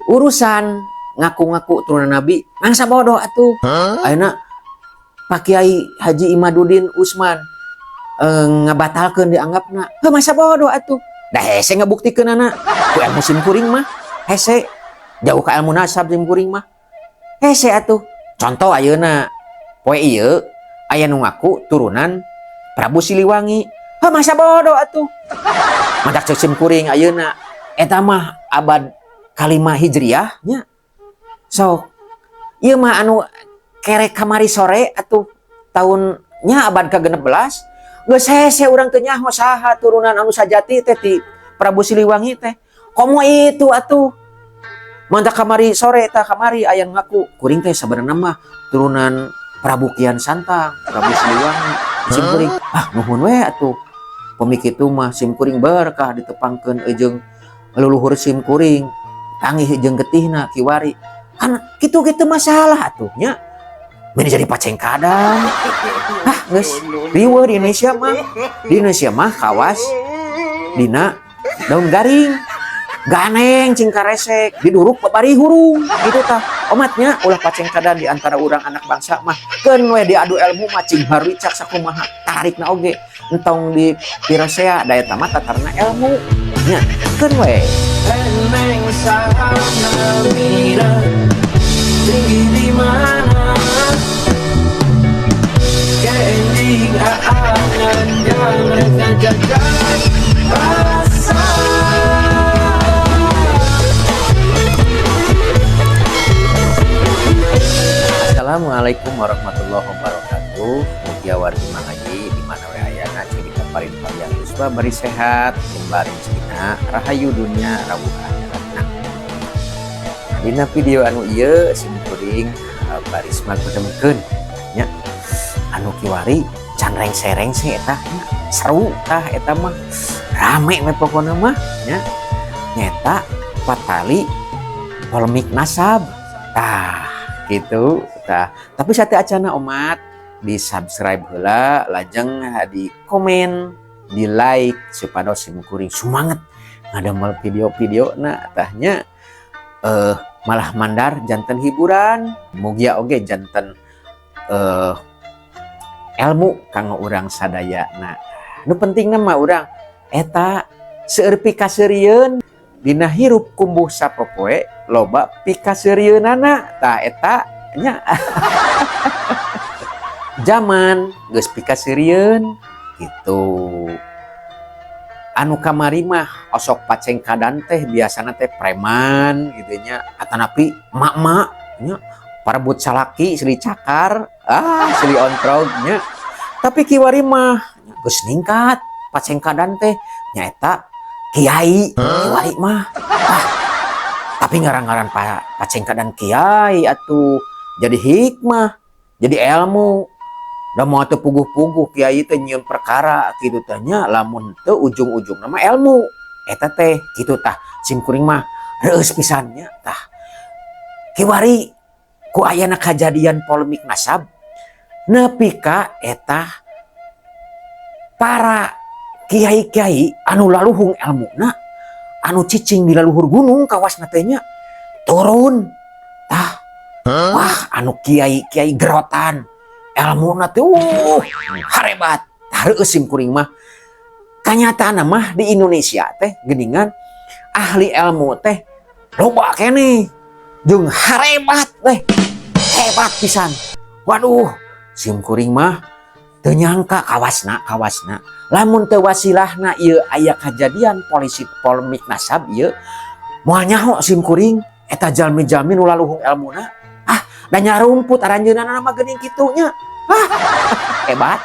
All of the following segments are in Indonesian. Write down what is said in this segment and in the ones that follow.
urusan ngaku-ngaku turunan Nabi mangsa bodoh atuh. Ayeuna Pak Kiai Haji Imaduddin Usman ngabatalkeun dianggapna masa bodoh atuh. Da hese ngabuktikeun anak ku ilmu simkuring mah hese jauh ka ilmu nasab simkuring mah hese atuh. Contoh ayeuna poe ieu aya nu ngaku turunan Prabu Siliwangi masa bodoh atuh. Madak cek simkuring ayeuna eta mah abad kalima Hijriah nya. So ieu mah anu kerek kamari sore atuh tahunnya abad ke-16 geus hese urang teu nyaho saha turunan anu sajati teh ti Prabu Siliwangi teh. Komo itu atuh. Mantap kamari sore tah kamari aya ngaku kuring teh sabenerna mah turunan Prabu Kian Santang, Prabu Siliwangi. Simkuring nuhun we atuh. Pemik itu mah simkuring berkah ditepangkeun jeung leluhur simkuring. Tangih jeung getihna kiwari. Kan kitu-kitu masalah atuh nya. Ini jadi pacengkadan. Geus riweuh di Indonesia mah. Di Indonesia mah kawas dina daun garing. Ganeng cing karesek, diduruk babari hurung gitu tah. Omatnya ulah pacengkadan di antara urang anak bangsa mah. Keun we diadu ilmu mah cing harwi cak sakumaha tarikna oge. Entong di pirasea daya tamat tatarna ilmu. Nya, keun we. Eneng sahana mira tinggi di mana? Kending aangan jangan jajan rasa. Assalamualaikum warahmatullahi wabarakatuh. Mugia wargi mangaji di mana we ayana cerita paring paliang yuswa bari sehat kembali cina rahayu dunia rawuh akhiratna. Dina video anu ieu simkuring baris magudemkeun nya anu kiwari can rengse-rengse eta seru tah eta mah rame we pokona mah nya nyeta patali polemik nasab tah gitu tah. Tapi sate acana umat di subscribe heula lajeng di komen di like supados simkuring semangat ngadamel video-video na tahnya malah mandar janten hiburan mugia oge janten ilmu kanggo urang sadaya. Nah nu pentingna mah urang eta seueur pikaseurieun dina hirup kumbuh sapopoe loba pikaseurieunana tah eta nya zaman geus pikaseurieun gitu. Anu kamari mah osok pacengkadan teh biasana teh preman gitu nya atanapi emak-emak nya parebut salaki sili cakar sili ontrog nya. Tapi kiwari mah geus ningkat pacengkadan teh nyaeta kiai kiwari mah tapi ngarang-ngaran pacengkadan kiai atuh jadi hikmah jadi ilmu. Da moal teu puguh-puguh kiai teh nyieun perkara kitu teh nya lamun teu ujung-ujungna mah ilmu eta teh kitu tah simkuring mah reueus pisan nya tah. Kiwari ku ayana kajadian polemik nasab nepi ka eta para kiai-kiai anu laluhung ilmuna anu cicing di laluhur gunung kawas natenya turun tah. Wah anu kiai-kiai gerotan ilmu teh harebat hareueus simkuring mah. Kanyataanna mah di Indonesia teh geuningan ahli ilmu teh loba keneh jeung harebat teh hebat pisan. Waduh simkuring mah teu nyangka kawasna lamun teu wasilahna ieu aya kajadian polemik nasab ieu moal nyaho simkuring eta jalmi-jalmi nu laluhung ilmuna da nyarumput aranjeunana mah geuning kitu nya hebat.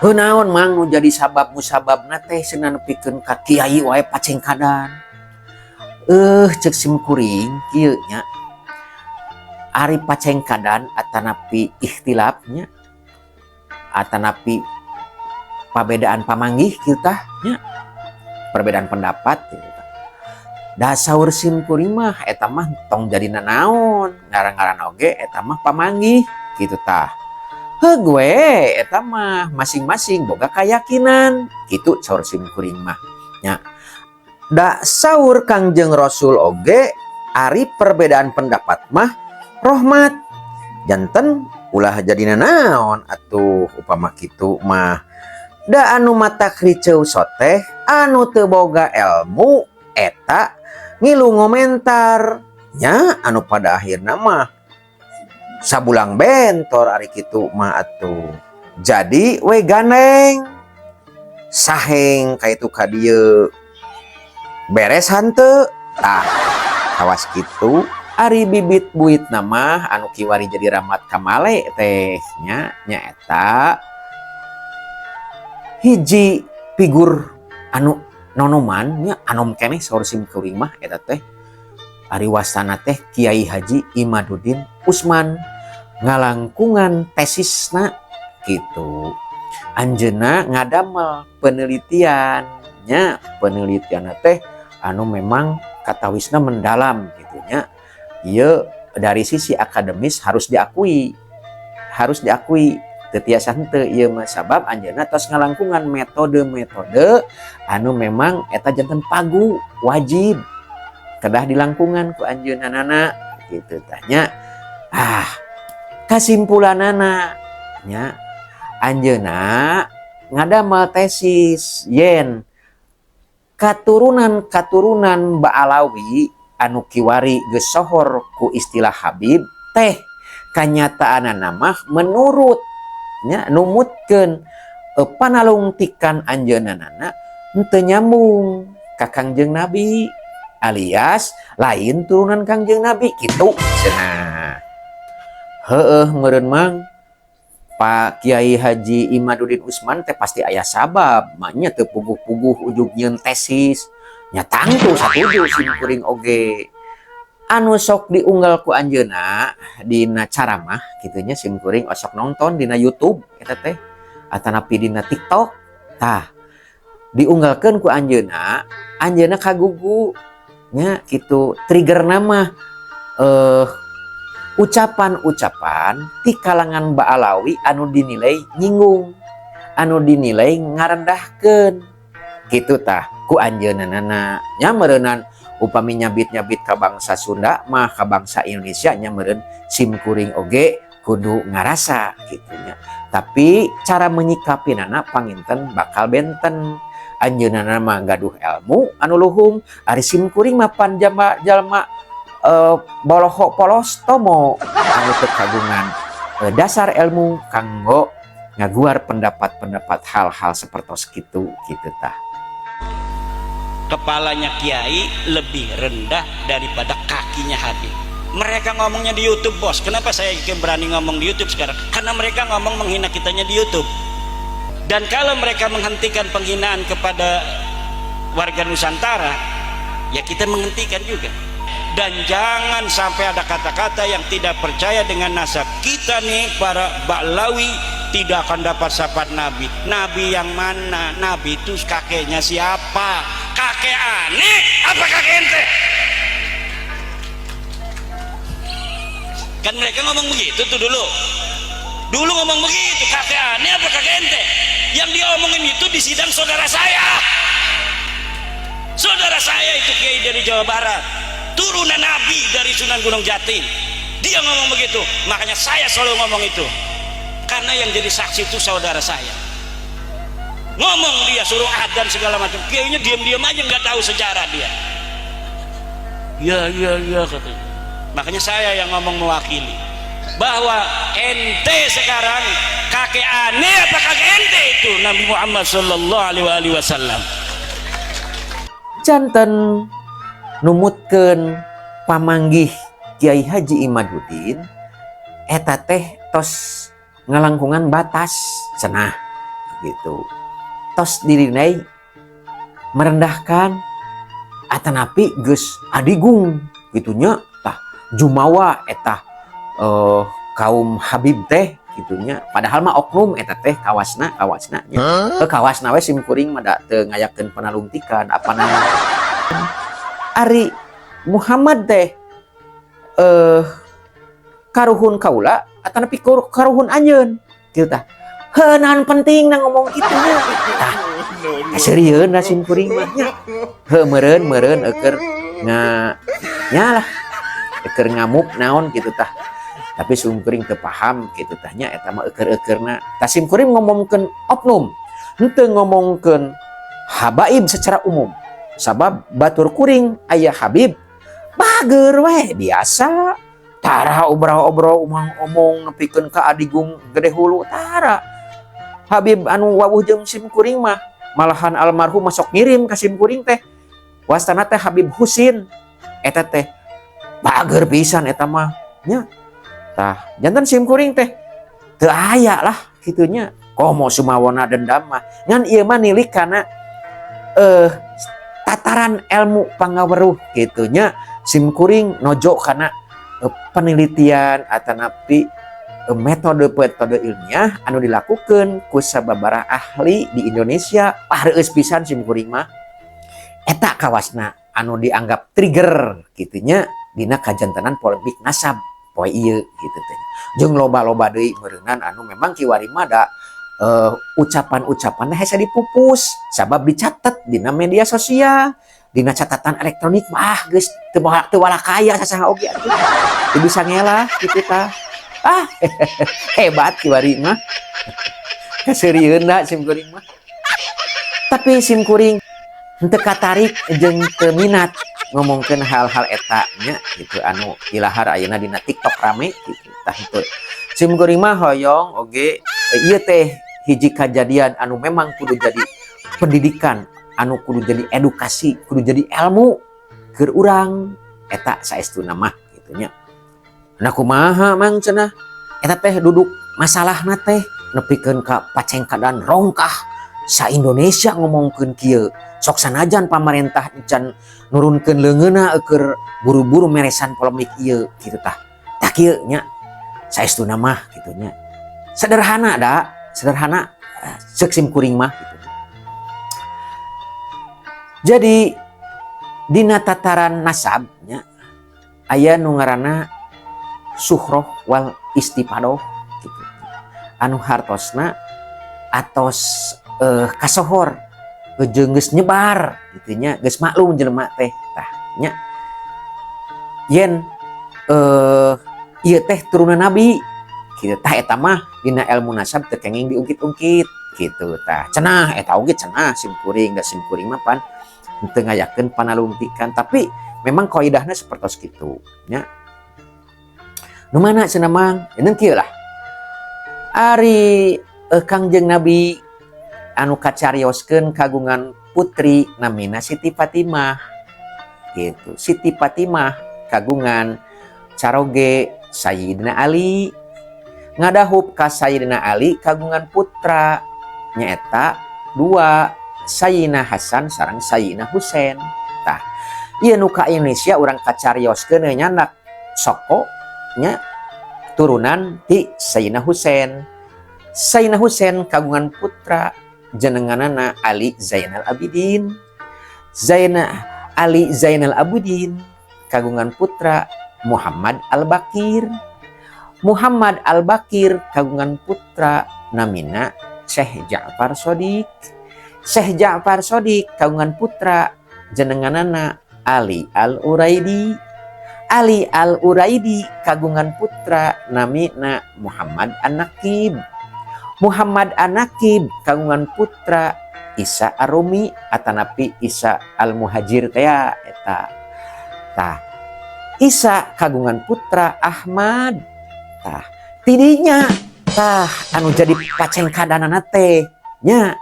Heunaon mang nu jadi sabab musababna teh cenah nepikeun ka kiai wae pacengkadan. Cek simkuring kieu nya ari pacengkadan atanapi ikhtilafnya atanapi pabedaan pamanggih kieu tah nya perbedaan pendapat gitu. Da saur simkuring mah eta mah tong jadi nanaon ngarang-ngaran oge eta mah pamanggih kitu tah. Gue eta mah masing-masing boga keyakinan kitu saur simkuring mah nya. Da saur Kangjeng Rasul oge ari perbedaan pendapat mah rahmat. Janten ulah jadi naon atuh upama kitu mah. Da anu mata kriceu soteh anu teu boga ilmu eta ngilu ngomentar nya anu pada akhirna mah sabulang bentor ari kitu mah atuh. Jadi we gandeng saheng kaitu ka dieu beres hanteu tah awas kitu ari bibit buit nama anu kiwari jadi rahmat kamale teh nya eta hiji figur anu nonoman nya anom keneh saur simkuring mah eta teh ari wasana teh Kiai Haji Imaduddin Usman ngalangkungan tesisna gitu. Anjeunna ngadamel penelitiannya penelitian teh anu memang katawisna mendalam gitunya. Ieu dari sisi akademis harus diakui tetiasa henteu ieu mah sabab anjeunna tos ngalangkungan metode-metode anu memang eta janten pagu wajib kedah dilangkungan ku anjeunna gitu tanya. Kasimpulanana nya anjeunna ngadamel tesis yen katurunan Ba'alawi anu kiwari geus sohor ku istilah Habib teh kanyataanana mah menurut nya numutkeun panalungtikan anjeunna henteu nyambung ka Kangjeng Nabi alias lain turunan Kangjeng Nabi kitu cenah. Heueuh meureun mang Pak Kiai Haji Imaduddin Usman teh pasti aya sabab maknya teu puguh-puguh ujug nyieun tesis nya tangtu satuju simkuring oge anu sok diunggal ku anjeunna dina caramah kitu nya simkuring sok nonton dina YouTube eta teh atanapi dina TikTok tah diunggalkeun ku anjeunna kagugu nya kitu trigger nama ucapan-ucapan di kalangan Ba'alawi anu dinilai nyinggung, anu dinilai ngarendahkeun kitu tah ku anjeunna nya meureunnan upami nyabit-nyabit ka bangsa Sunda mah ka bangsa Indonesia nya meureun simkuring oge kudu ngarasa kitu nya. Tapi cara menyikapinana panginten bakal benten. Anjeunna mah gaduh ilmu anu luhung ari simkuring mah pan jalma boloho polos tomo anu teu kagungan dasar ilmu kanggo ngaguar pendapat-pendapat hal-hal sepertos kitu tah. Kepalanya kiai lebih rendah daripada kakinya Habib. Mereka ngomongnya di YouTube, bos. Kenapa saya berani ngomong di YouTube sekarang? Karena mereka ngomong menghina kitanya di YouTube. Dan kalau mereka menghentikan penghinaan kepada warga Nusantara, ya kita menghentikan juga. Dan jangan sampai ada kata-kata yang tidak percaya dengan nasab kita nih para Ba'alawi tidak akan dapat syafaat Nabi. Nabi yang mana? Nabi itu kakeknya siapa? Kakek aneh apa kakek ente? Kan mereka ngomong begitu tuh dulu ngomong begitu, kakek aneh apa kakek ente? Yang diomongin itu di sidang saudara saya itu kiai dari Jawa Barat, turunan Nabi dari Sunan Gunung Jati. Dia ngomong begitu, makanya saya selalu ngomong itu karena yang jadi saksi itu saudara saya. Ngomong dia suruh adzan segala macam, kiainya diam-diam aja nggak tahu sejarah dia. Ya katanya. Makanya saya yang ngomong mewakili bahwa ente sekarang kakek aneh apa kakek ente itu Nabi Muhammad sallallahu alaihi wasallam. Janten numutkeun pamanggih Kiai Haji Imaduddin eta teh tos ngalangkungan batas cenah gitu. Tos dirinai merendahkan atanapi geus adigung gitunya tah jumawa eta kaum Habib teh gitunya padahal mah oknum eta teh kawasna nya kawasna we simkuring mah da teu ngayakeun panalungtikan apana ari Muhammad teh karuhun kaula atanapi karuhun anjeun kitu tah heunan penting na ngomong kitu nya tah serieun na simkuring mah nya heuh meureun eukeur nya lah keur ngamuk naon gitu tah. Tapi simkuring teu paham gitu tah nya eta mah eukeurna. Tah simkuring ngomongkeun oknum, henteu ngomongkeun habaib secara umum. Sabab batur kuring aya Habib bager we biasa. Tara obrol-obrol omong nepikeun ka adigung gede hulu tara. Habib anu wawuh jeung simkuring mah malahan almarhum masuk ngirim ka simkuring teh. Wastana teh Habib Husin eta teh bager pisan eta mah nya. Tah janten simkuring teh teu aya lah kitunya. Komo sumawana dendam mah. Ngan ieu mah nilik kana tataran ilmu pangaweruh gitunya. Simkuring nojo kana penelitian atanapi metode ilmiah anu dilakukan ku sababaraha ahli di Indonesia. Reueus pisan simkuring mah eta kawasna anu dianggap trigger gitunya dina kajantenan polemik nasab poe ieu gitu teh. Jeung loba-loba deui meureunan anu memang kiwari mah da ucapan-ucapan hese dipupus sabab dicatat dina media sosial. Dina catatan elektronik mah geus teu walakaya sasaha oge atuh. Teu bisa ngelah kitu tah. Hebat kiwari mah. Kaseurieun da simkuring mah. Tapi simkuring henteu katarik jeung teu minat ngomongkeun hal-hal eta nya gitu anu ilahar ayeuna dina TikTok rame gitu tah henteu. Simkuring mah hoyong oge ieu teh hiji kajadian anu memang kudu jadi pendidikan, anu kudu jadi edukasi, kudu jadi ilmu keur urang eta saestuna mah kitu nya. Nah kumaha mang cenah eta teh duduk masalahna teh nepikeun ka pacengkadan rongkah sa Indonesia ngomongkeun kieu. Sok sanajan pamarentah encan nurunkeun leungeunna keur buru-buru meresan polemik ieu kitu tah. Tah kieu nya saestuna mah kitu nya. Sederhana da, sederhana ceuk simkuring mah gitu. Jadi dina tataran nasabnya aya nu ngaranna suhroh wal istipadoh gitu. Anu hartosna atos kasohor jeung geus nyebar kitu nya, geus maklum jelema teh tah nya. Yen ieu teh turunan nabi kitu tah eta mah dina ilmu nasab teu kenging diungkit-ungkit kitu tah. Cenah eta oge cenah simkuring da simkuring mah pan teu ngayakeun panalungtikan tapi memang kaidahna sapertos kitu nya. Nu mana cenah mang eneun kieu lah. Ari Kangjeng Nabi anu kacarioskeun kagungan putri namina Siti Fatimah gitu. Siti Fatimah kagungan caroge Sayyidina Ali, ngadahup ka Sayyidina Ali kagungan putra nyaeta dua Sayyidina Hasan sareng Sayyidina Husain. Tah ieu nu ka Indonesia urang kacarioskeun nyandak soko nya turunan ti Sayyidina Husain. Sayyidina Husain kagungan putra jenenganana Ali Zainal Abidin. Ali Zainal Abidin kagungan putra Muhammad Al-Bakir. Muhammad Al-Bakir kagungan putra namina Syekh Ja'far Shodiq. Syekh Ja'far Shodiq kagungan putra jenenganana Ali Al-Uraidi. Ali Al-Uraidi kagungan putra namina Muhammad An-Naqib. Muhammad An-Naqib kagungan putra Isa Ar-Rumi atanapi Isa Al-Muhajir teh eta. Tah Isa kagungan putra Ahmad. Tah tidinya tah anu jadi pacengkadanana teh nya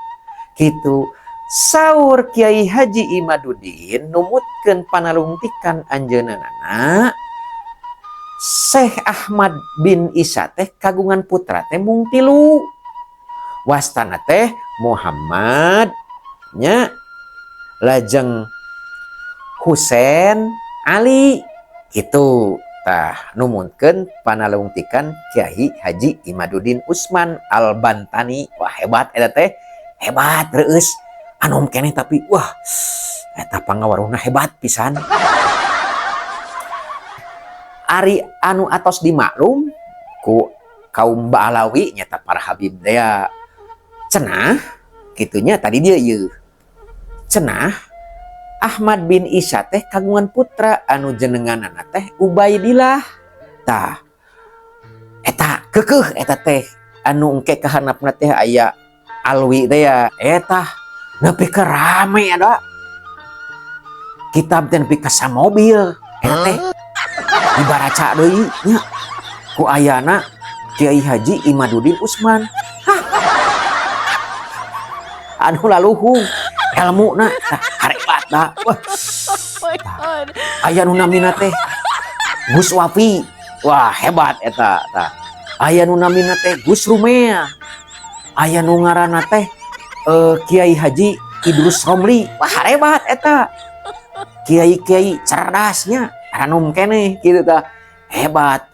kitu. Saur Kiai Haji Imaduddin numutkeun panalungtikan anjeunna Syekh Ahmad bin Isa teh kagungan putra teh mung 3. Wastana teh Muhammad nya lajeng Husain Ali gitu. Tah numutkeun panalungtikan Kiai Haji Imaduddin Usman Al-Bantani. Wah hebat eta teh, hebat reueus. Anom keneh tapi wah eta pangawaruhna hebat pisan. Ari anu atos dimaklum ku kaum Ba'alawi nyata para Habib dea cenah kitunya tadi dia ieu cenah Ahmad bin Isa teh kagungan putra anu jenenganana teh Ubaidillah. Tah eta keukeuh eta teh anu engke kahanapna teh aya Alwi teh ya eta nepi ka rame ada kitab teh nepi ka mobil eta teh dibaraca deui nya ku ayana Kiai Haji Imaduddin Usman. Anu laluhung ilmu na harebat da. Aya nu namina teh Gus Wafi. Wah hebat eta tah. Aya nu namina teh Gus Rumea. Aya nu ngaranna teh Kiai Haji Idrus Romli. Wah hebat eta. Kiai-kiai cerdasnya ranum keneh kitu tah. Hebat.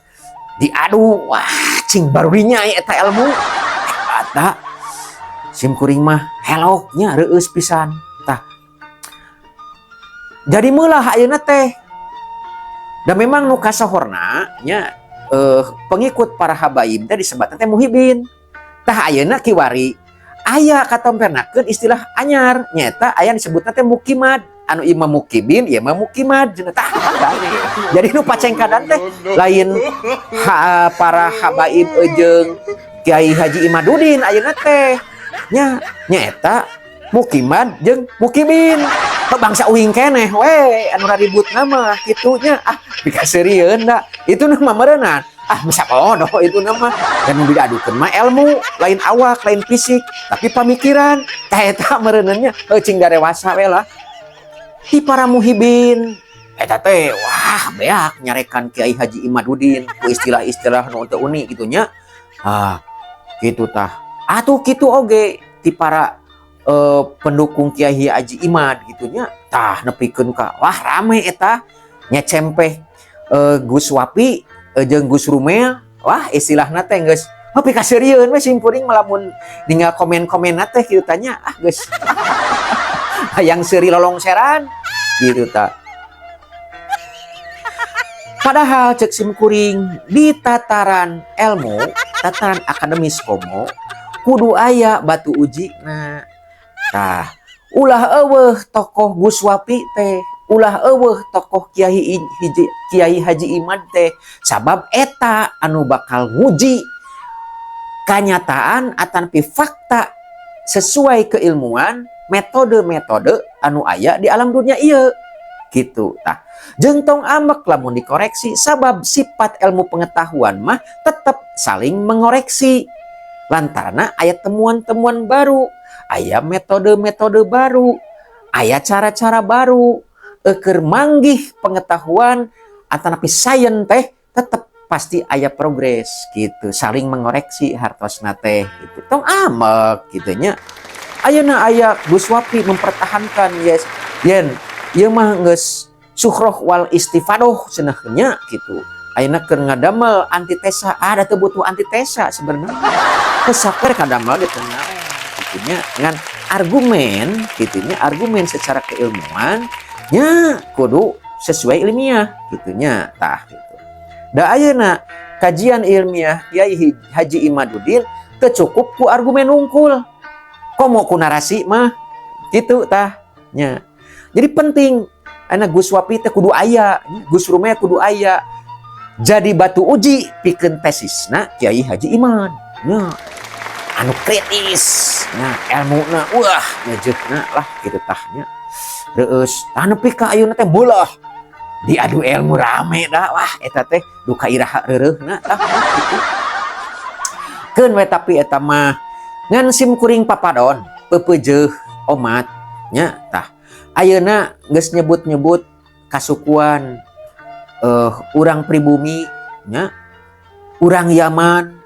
Diadu wah cing baru dinyai eta ilmu. Hebat tah. Sim kuring mah heloknya reueus pisan tah. Jadi meulah ayeuna teh. Dan memang nu kasohorna nya pengikut para habaib teh disebutna teh muhibin. Tah ayeuna kiwari aya katompernakeun istilah anyar nyata aya disebutna teh mukimad. Anu imam mukibin ieu mah mukimad cenah tah. Jadi nu pacengkadan teh lain para habaib jeung Kiai Haji Imaduddin ayeuna teh nya nyaeta mukimad jeung mukibin. Bangsa uing keneh we anu ributna mah kitu nya dikasirieun da. Itu nama meureunna. Masa bodoh itu nama. Dan diadukeun mah ilmu, lain awak, lain fisik, tapi pamikiran. Tah eta meureunna nya cing darewasa we lah. Ti para muhibin eta teh wah beak nyarekan Kiai Haji Imaduddin ku istilah-istilah nu teu unik kitu nya. Kitu tah. Atuh kitu oge ti para pendukung Kiai Haji Imad gitunya tah nepikeun ka wah rame eta nya cempeh Gus Wapi jeung Gus Rumea wah istilahna teh geus pikasirieun we sim kuring malamun ningal komen-komenna teh kitu tanya geus hayang seuri lolongseran gitu tah. Padahal cek sim kuring di tataran ilmu, tataran akademis komo kudu aya batu uji. Tah, ulah eueuh tokoh Gus Wapi teh, ulah eueuh tokoh Kiai Haji Imad teh, sabab eta anu bakal nguji kanyataan ataupun fakta sesuai keilmuan metode-metode anu aya di alam dunia ieu. Gitu tah. Jeung tong ambek lamun dikoreksi sabab sifat ilmu pengetahuan mah tetap saling mengoreksi. Lantaran aya temuan-temuan baru, aya metode-metode baru, aya cara-cara baru, keur manggih pengetahuan atanapi sains teh tetep pasti aya progres gitu, saling mengoreksi hartosna teh gitu. Tong amek kitu nya. Ayeuna aya Gus Wapi mempertahankan yes, yen ieu mah geus sukhroh wal istifadoh cenah nya gitu. Ayeuna keur ngadamel antitesa, ada teu butuh antitesa sebenarnya. Saker kadamel di tengah gitunya dengan argumen gitunya, argumen secara keilmuan nya kudu sesuai ilmiah gitunya tah gitu. Da ayeuna kajian ilmiah Kiai Haji Imaduddin teu cukup ku argumen unggul. Komo ku narasi mah gitu tah nya. Jadi penting ana Gus Wapi teh kudu aya, Gus Rumea kudu aya. Jadi batu uji pikeun tesisna Kiai Haji Imad nya. Anu kritis nah ilmuna wah ngejeukna lah kitu tah nya. Reueus tah nepi ka ayeuna teh beulah diadu ilmu rame dah wah eta teh duka iraha reureuna tah kitu. Keun we tapi eta mah ngan sim kuring papadon peupeujeuh omat nya tah. Ayeuna geus nyebut-nyebut kasukuan urang pribumi nya, urang Yaman,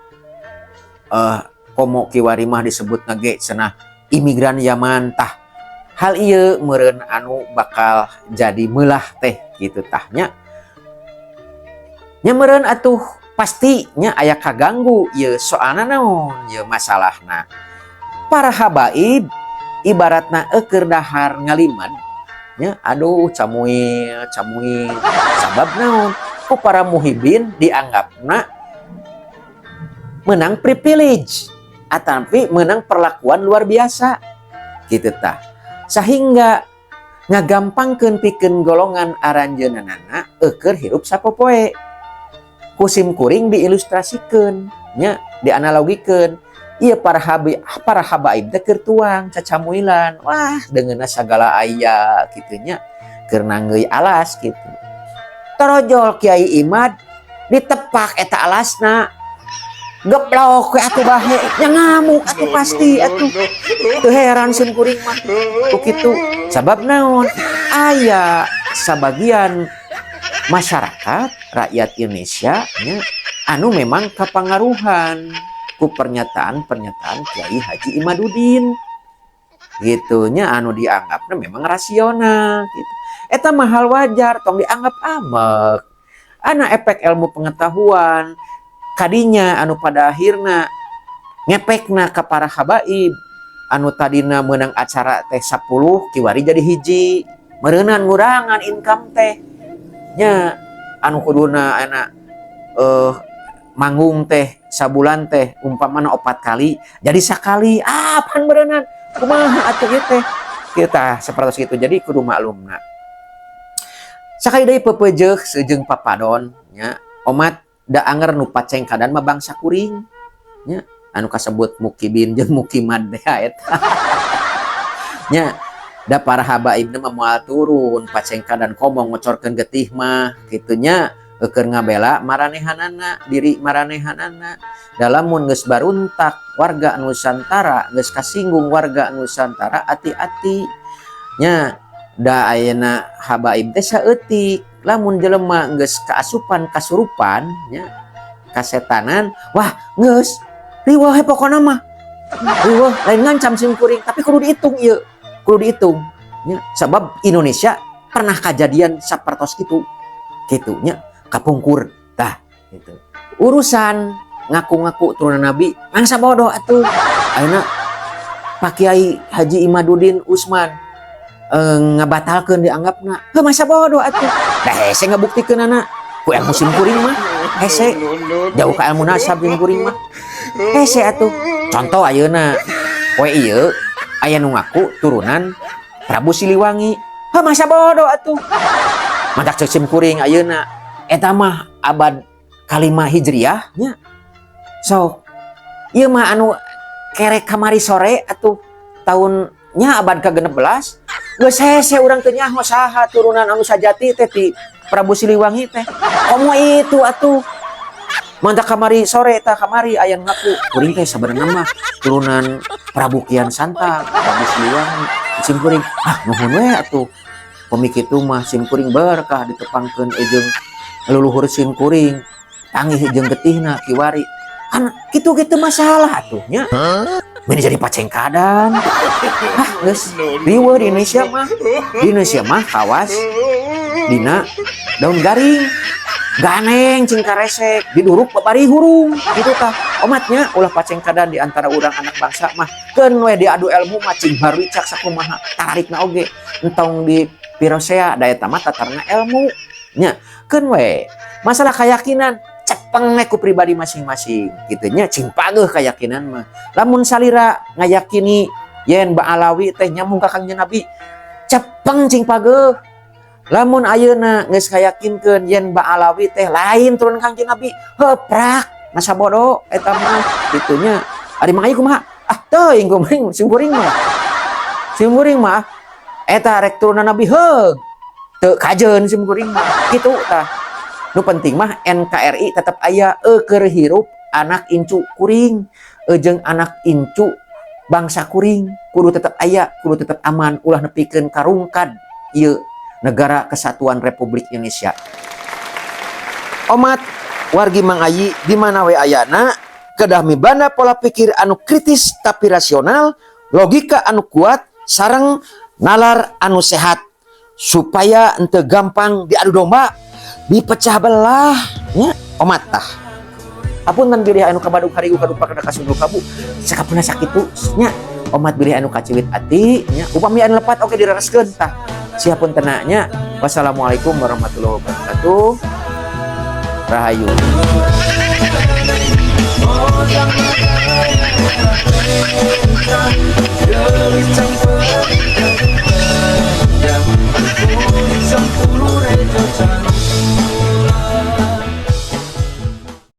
komo kiwari mah disebutna ge cenah imigran Yaman tah. Hal ieu meureun anu bakal jadi meulah teh kitu tah nya. Nya meureun atuh pasti nya aya kaganggu ieu soalna naon ieu masalahna. Para habaib ibaratna keur dahar ngalimad nya aduh camuil sabab naon ku para muhibin dianggapna menang privilege ataupun menang perlakuan luar biasa gitu tah. Sehingga ngagampangkeun pikeun golongan aranjeunana eukeur hirup sapopoe. Kusim kuring diilustrasikeun nya dianalogikeun ieu para habaib teh keur tuang cacamuilan wah deungeunna sagala aya kitu nya keur nanggeuy alas kitu. Torojol Kiai Imad ditepak eta alasna geblok we atuh bahe nya ngamuk atuh pasti atuh teu heran sun kuring mah ku kitu sabab naon aya sabagian masyarakat rakyat Indonesia nya anu memang kapangaruhan ku pernyataan-pernyataan Kiai Haji Imaduddin gitunya anu dianggapna memang rasional gitu. Eta mah hal wajar tong dianggap amek. Ana efek ilmu pengetahuan kadinya anu pada akhirna ngepekna ka para habaib anu tadina meunang acara teh 10 kiwari jadi hiji meureunan ngurangan income teh nya anu kuduna ana manggung teh sabulan teh umpamana 4 kali jadi sakali pan berenang kumaha atuh ieu teh kita seperti itu. Jadi kudu maklumna sakali deui pepejeuk seujung papadon nya omat da anger nu paceng kadan mah bangsa kuring nya anu kasebut mukibin jeung mukimad teh eta nya da para habaibna mah moal turun paceng kadan komong ngocorkeun getih mah kitu nya keur ngabela maranehanana diri maranehanana dalamun geus baruntak warga Nusantara geus kasinggung warga Nusantara ati-ati nya da ayeuna habaib teh saeutik lamun jelema geus kaasupan kasurupan nya kasetanan wah geus riweuh he pokona mah riweuh lain ngancam sim kuring tapi kudu diitung ieu kudu diitung nya sabab Indonesia pernah kejadian sapertos kitu nya kapungkur tah gitu. Urusan ngaku-ngaku turunan Nabi mangsa bodoh atuh ayeuna Pak Kiai Haji Imaduddin Usman ngabatalkeun dianggapna heuh masa bodoh atuh da hese ngabuktikeun anak ku ilmu sim kuring mah hese jauh ka ilmu nasab sim kuring mah hese atuh contoh ayeuna we ieu aya nu ngaku turunan Prabu Siliwangi heuh masa bodoh atuh mantak ceuk sim kuring ayeuna eta mah abad kalima hijriyah nya so ieu mah anu kerek kamari sore atuh tahunnya abad ke-16 geus hese urang teu nyaho saha turunan anu sajati teh ti Prabu Siliwangi teh komo itu atuh mantak kamari sore tah kamari aya ngaku kuring teh sabenerna mah turunan Prabu Kian Santang Prabu Siliwangi sim kuring nuhun we atuh pemik kitu mah sim kuring berkah ditepangkeun jeung leluhur sim kuring tangih jeung getihna kiwari kan kitu-kitu masalah atuhnya ini jadi pacengkadan geus riweuh di Indonesia mah kawas dina daun garing ganeng cing karesek diduruk babari hurung gitu tah omatnya ulah pacengkadan di antara urang anak bangsa mah keun we diadu ilmu mah cing baricak sakumaha tarikna oge entong di pirosea daya tamat tatarna ilmu nya keun we masalah keyakinan cepeng ku pribadi masing-masing gitu nya cing pageuh keyakinan mah lamun salira ngayakini yen Ba'alawi teh nyambung ka Kangjeng Nabi cepeng cing pageuh lamun ayeuna geus kayakinkeun yen Ba'alawi teh lain turun Kangjeng Nabi heprak masa bodoh eta mah kitu nya ari mangaya kumaha teuing kumaha sim kuring mah eta rek turunan Nabi heug teu kajeun sim kuring mah kitu tah nu penting mah NKRI tetap aya keur hirup anak incu kuring jeung anak incu bangsa kuring kudu tetap aya kudu tetap aman ulah nepikeun karungkad ieu negara kesatuan Republik Indonesia. Omat wargi Mang Ayi di mana we ayana kedah mibanda pola pikir anu kritis tapi rasional logika anu kuat sareng nalar anu sehat supaya ente gampang diadu domba dipecah belah nya omat tah apunten bilih anu kabadug harigu kadupa kada kasundul kabu sakapuna sakitu nya omat bilih anu kaciwit ati nya upami anu lepat oke direreskeun tah siapun tenaknya. Wassalamualaikum warahmatullahi wabarakatuh. Rahayu. jam 10 rejo